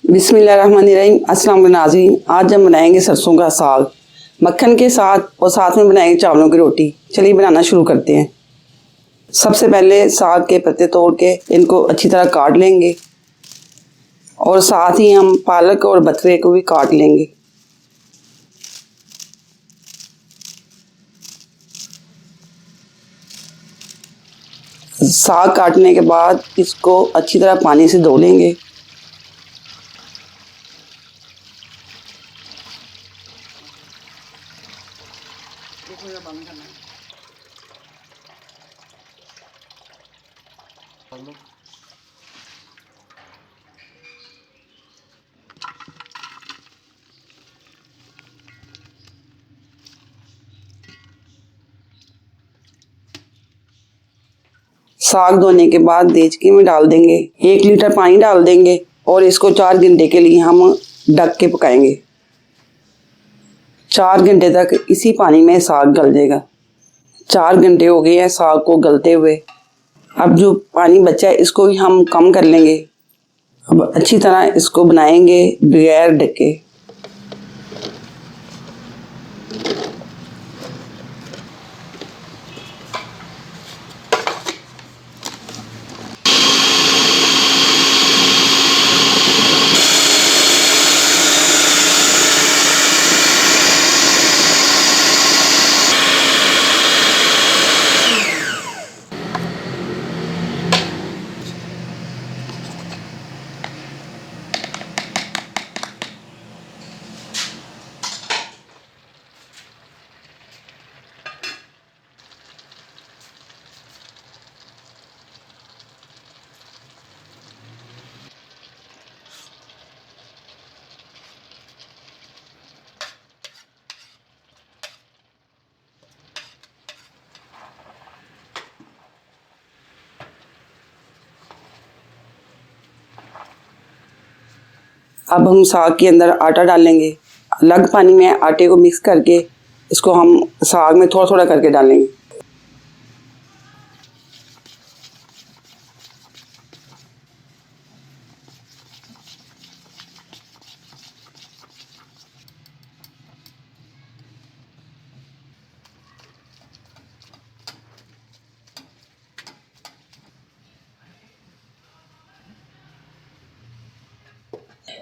बिस्मिल्लाहिर्रहमानिर्रहीम। अस्सलाम वालेकुम नाज़रीन, आज हम बनाएंगे सरसों का साग मक्खन के साथ और साथ में बनाएंगे चावलों की रोटी। चलिए बनाना शुरू करते हैं। सबसे पहले साग के पत्ते तोड़ के इनको अच्छी तरह काट लेंगे और साथ ही हम पालक और बथुए को भी काट लेंगे। साग काटने के बाद इसको अच्छी तरह पानी से धो लेंगे। साग धोने के बाद देचकी में डाल देंगे, 1 लीटर पानी डाल देंगे और इसको 4 घंटे के लिए हम ढक के पकाएंगे। 4 घंटे तक इसी पानी में साग गल जाएगा। 4 घंटे हो गए हैं साग को गलते हुए। अब जो पानी बचा है इसको भी हम कम कर लेंगे। अब अच्छी तरह इसको बनाएंगे बगैर ढके। अब हम साग के अंदर आटा डालेंगे। अलग पानी में आटे को मिक्स करके इसको हम साग में थोड़ा थोड़ा करके डालेंगे।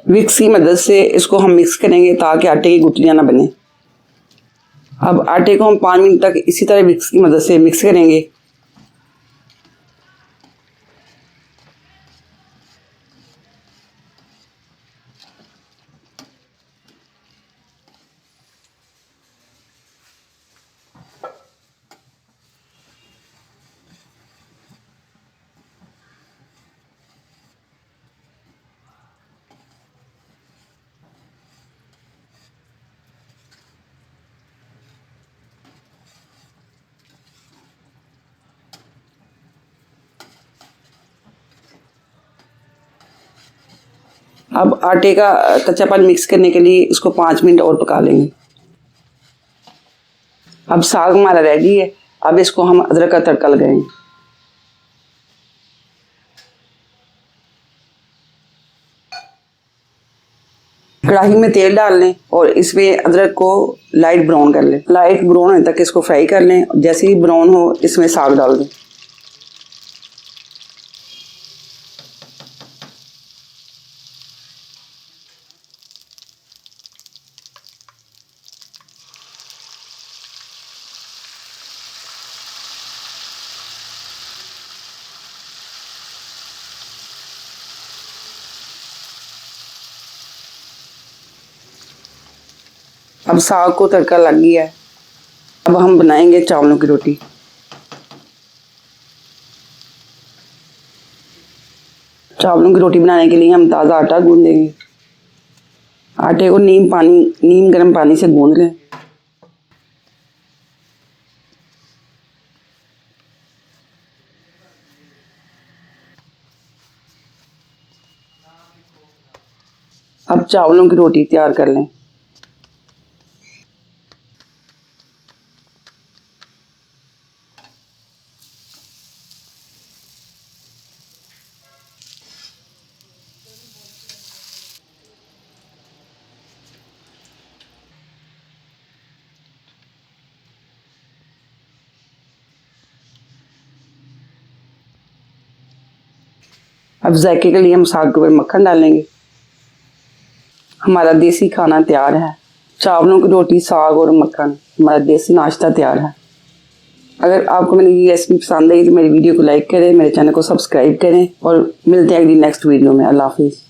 विक्स की मदद से इसको हम मिक्स करेंगे ताकि आटे की गुठलियां ना बने। अब आटे को हम 5 मिनट तक इसी तरह विक्स की मदद से मिक्स करेंगे। अब आटे का कच्चापन मिक्स करने के लिए इसको 5 मिनट और पका लेंगे। अब साग हमारा रेडी है। अब इसको हम अदरक का तड़का लगाएंगे। कढ़ाई में तेल डाल लें और इसमें अदरक को लाइट ब्राउन कर लें। लाइट ब्राउन होने तक इसको फ्राई कर लें। जैसे ही ब्राउन हो इसमें साग डाल दें। अब साग को तड़का लग गया है। अब हम बनाएंगे चावलों की रोटी। चावलों की रोटी बनाने के लिए हम ताज़ा आटा गूंदेंगे। आटे को नीम गर्म पानी से गूंद लें। अब चावलों की रोटी तैयार कर लें। अब जायके के लिए हम साग के ऊपर मक्खन डालेंगे। हमारा देसी खाना तैयार है, चावलों की रोटी, साग और मक्खन, हमारा देसी नाश्ता तैयार है। अगर आपको मेरी ये रेसिपी पसंद आई तो मेरी वीडियो को लाइक करें, मेरे चैनल को सब्सक्राइब करें और मिलते हैं अगली नेक्स्ट वीडियो में। अल्लाह हाफिज़।